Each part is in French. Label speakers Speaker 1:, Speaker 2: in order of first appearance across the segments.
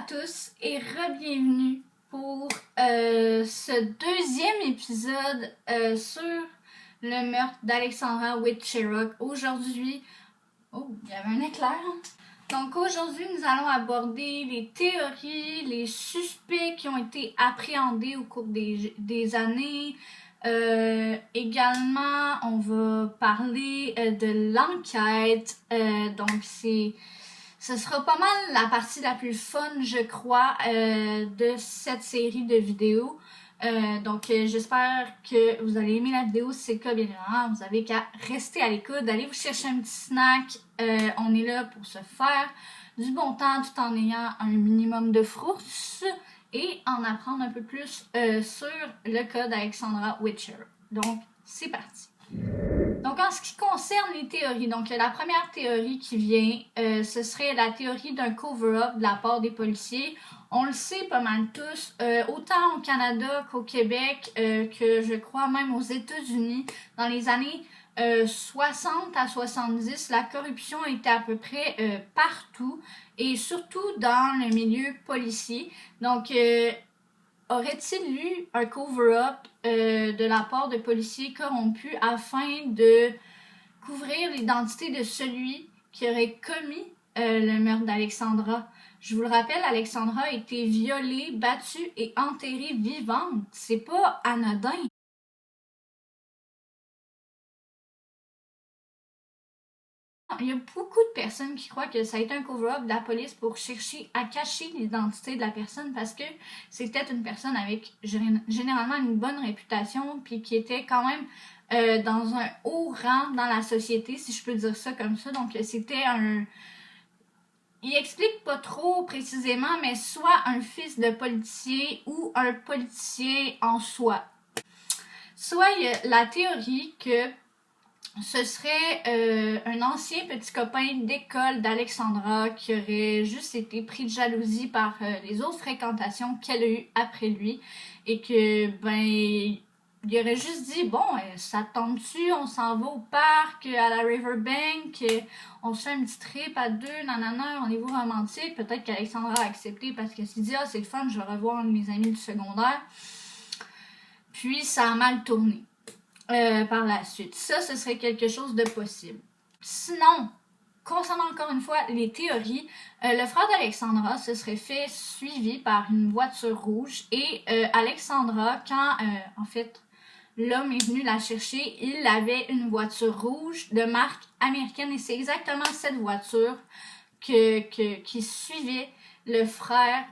Speaker 1: tous et re-bienvenue pour ce deuxième épisode sur le meurtre d'Alexandra Witch-Sherrock. Aujourd'hui, il y avait un éclair. Donc aujourd'hui, nous allons aborder les théories, les suspects qui ont été appréhendés au cours des années. Également, on va parler de l'enquête. Donc ce sera pas mal la partie la plus fun, je crois, de cette série de vidéos. Donc, j'espère que vous allez aimer la vidéo. Si c'est le cas, bien évidemment, vous avez qu'à rester à l'écoute, d'aller vous chercher un petit snack. On est là pour se faire du bon temps tout en ayant un minimum de frousse et en apprendre un peu plus sur le cas d'Alexandra Witch-Sherrock. Donc, c'est parti. Donc, en ce qui concerne les théories, donc la première théorie qui vient, ce serait la théorie d'un cover-up de la part des policiers. On le sait pas mal tous, autant au Canada qu'au Québec, que je crois même aux États-Unis, dans les années 60 à 70, la corruption était à peu près partout, et surtout dans le milieu policier. Donc, aurait-il eu un cover-up de la part de policiers corrompus afin de couvrir l'identité de celui qui aurait commis le meurtre d'Alexandra? Je vous le rappelle, Alexandra a été violée, battue et enterrée vivante. C'est pas anodin. Il y a beaucoup de personnes qui croient que ça a été un cover-up de la police pour chercher à cacher l'identité de la personne parce que c'était une personne avec généralement une bonne réputation puis qui était quand même dans un haut rang dans la société, si je peux dire ça comme ça. Donc c'était un... Il explique pas trop précisément, mais soit un fils de politicien ou un politicien en soi. Soit il y a la théorie que ce serait un ancien petit copain d'école d'Alexandra qui aurait juste été pris de jalousie par les autres fréquentations qu'elle a eues après lui et que, il aurait juste dit, bon, ça te tente-tu, on s'en va au parc, à la Riverbank, on se fait un petit trip à deux, nanana, rendez-vous romantique. Peut-être qu'Alexandra a accepté parce qu'elle s'est dit, c'est le fun, je vais revoir un de mes amis du secondaire. Puis ça a mal tourné. Par la suite. Ça, ce serait quelque chose de possible. Sinon, concernant encore une fois les théories, le frère d'Alexandra se serait fait suivi par une voiture rouge et Alexandra, quand en fait l'homme est venu la chercher, il avait une voiture rouge de marque américaine et c'est exactement cette voiture qui suivait le frère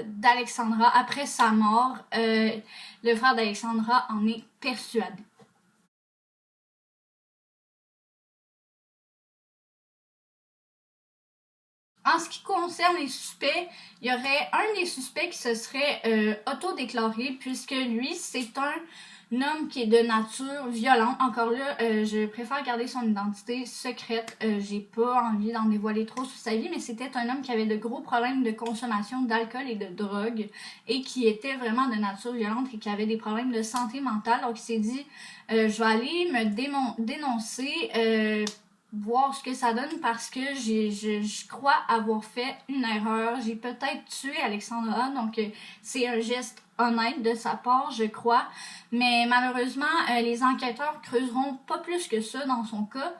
Speaker 1: d'Alexandra après sa mort. Le frère d'Alexandra en est persuadé. En ce qui concerne les suspects, il y aurait un des suspects qui se serait autodéclaré puisque lui, c'est un homme qui est de nature violente. Encore là, je préfère garder son identité secrète. J'ai pas envie d'en dévoiler trop sur sa vie, mais c'était un homme qui avait de gros problèmes de consommation d'alcool et de drogue et qui était vraiment de nature violente et qui avait des problèmes de santé mentale. Donc, il s'est dit, je vais aller me dénoncer, voir ce que ça donne parce que je crois avoir fait une erreur. J'ai peut-être tué Alexandra, donc c'est un geste honnête de sa part, je crois. Mais malheureusement, les enquêteurs creuseront pas plus que ça dans son cas.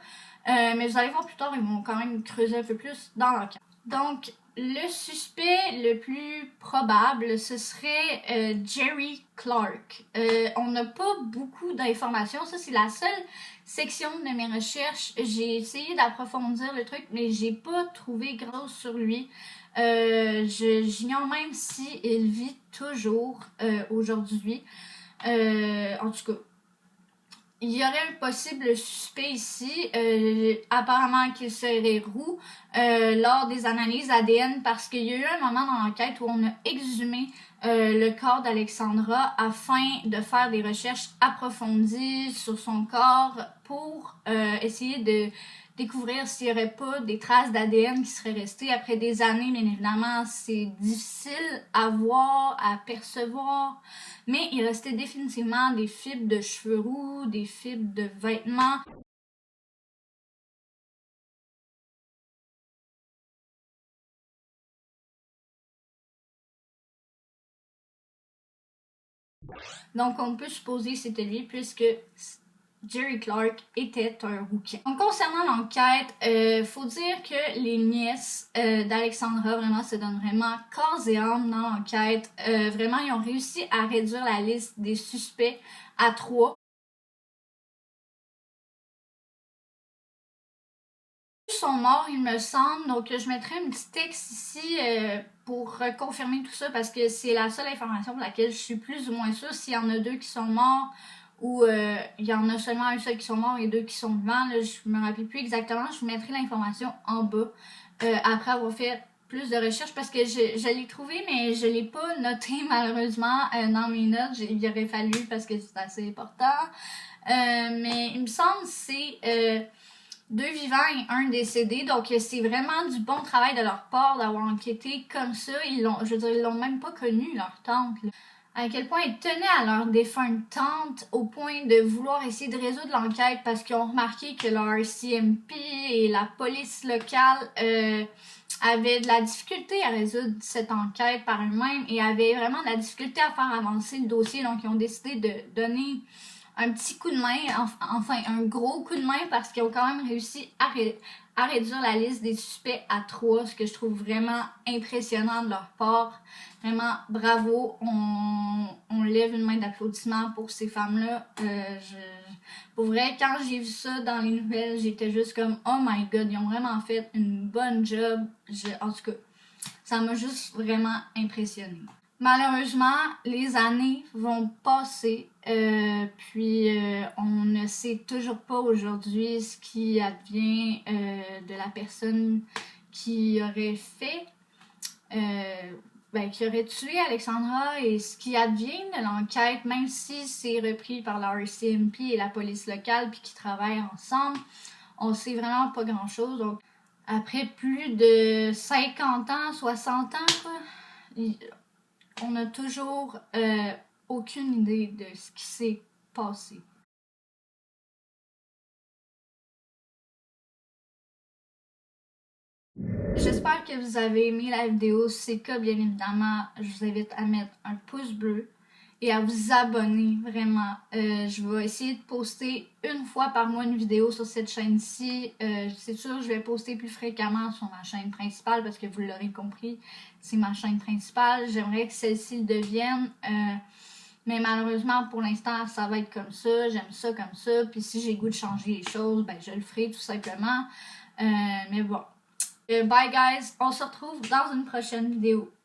Speaker 1: Mais vous allez voir plus tard, ils vont quand même creuser un peu plus dans l'enquête. Donc, le suspect le plus probable, ce serait Jerry Clark. On n'a pas beaucoup d'informations. Ça, c'est la seule section de mes recherches. J'ai essayé d'approfondir le truc, mais j'ai pas trouvé grand sur lui. J'ignore même si il vit toujours aujourd'hui. En tout cas, il y aurait un possible suspect ici, apparemment qu'il serait roux lors des analyses ADN parce qu'il y a eu un moment dans l'enquête où on a exhumé le corps d'Alexandra afin de faire des recherches approfondies sur son corps pour essayer de découvrir s'il n'y aurait pas des traces d'ADN qui seraient restées après des années. Bien évidemment, c'est difficile à voir, à percevoir, mais il restait définitivement des fibres de cheveux roux, des fibres de vêtements. Donc on peut supposer que c'était lui puisque Jerry Clark était un rouquin. Donc, concernant l'enquête, faut dire que les nièces d'Alexandra vraiment se donnent vraiment corps et âme dans l'enquête. Vraiment, ils ont réussi à réduire la liste des suspects à 3. Ils sont morts, il me semble. Donc, je mettrai un petit texte ici pour confirmer tout ça parce que c'est la seule information pour laquelle je suis plus ou moins sûre. S'il y en a 2 qui sont morts ou il y en a seulement un seul qui sont morts et 2 qui sont vivants, là, je me rappelle plus exactement. Je vous mettrai l'information en bas après avoir fait plus de recherches parce que je l'ai trouvé, mais je l'ai pas noté malheureusement dans mes notes. Il aurait fallu parce que c'est assez important. Mais il me semble que c'est 2 vivants et 1 décédé. Donc, c'est vraiment du bon travail de leur part d'avoir enquêté comme ça. Ils l'ont même pas connu, leur tante. Là. À quel point ils tenaient à leur défunte tante au point de vouloir essayer de résoudre l'enquête parce qu'ils ont remarqué que leur CMP et la police locale avaient de la difficulté à résoudre cette enquête par eux-mêmes et avaient vraiment de la difficulté à faire avancer le dossier. Donc, ils ont décidé de donner un petit coup de main, enfin un gros coup de main parce qu'ils ont quand même réussi à réduire la liste des suspects à 3, ce que je trouve vraiment impressionnant de leur part. Vraiment, bravo, on lève une main d'applaudissement pour ces femmes-là. Pour vrai, quand j'ai vu ça dans les nouvelles, j'étais juste comme « Oh my God, ils ont vraiment fait une bonne job. » En tout cas, ça m'a juste vraiment impressionnée. Malheureusement, les années vont passer, puis on ne sait toujours pas aujourd'hui ce qui advient de la personne qui aurait fait, qui aurait tué Alexandra et ce qui advient de l'enquête, même si c'est repris par la RCMP et la police locale puis qui travaillent ensemble, on sait vraiment pas grand-chose. Donc, après plus de 50 ans, 60 ans, quoi, on n'a toujours aucune idée de ce qui s'est passé. J'espère que vous avez aimé la vidéo. Si c'est le cas, bien évidemment, je vous invite à mettre un pouce bleu et à vous abonner, vraiment. Je vais essayer de poster une fois par mois une vidéo sur cette chaîne-ci. C'est sûr, je vais poster plus fréquemment sur ma chaîne principale parce que vous l'aurez compris, c'est ma chaîne principale. J'aimerais que celle-ci le devienne. Mais malheureusement, pour l'instant, ça va être comme ça. J'aime ça comme ça. Puis si j'ai goût de changer les choses, ben je le ferai tout simplement. Mais bon. Bye guys. On se retrouve dans une prochaine vidéo.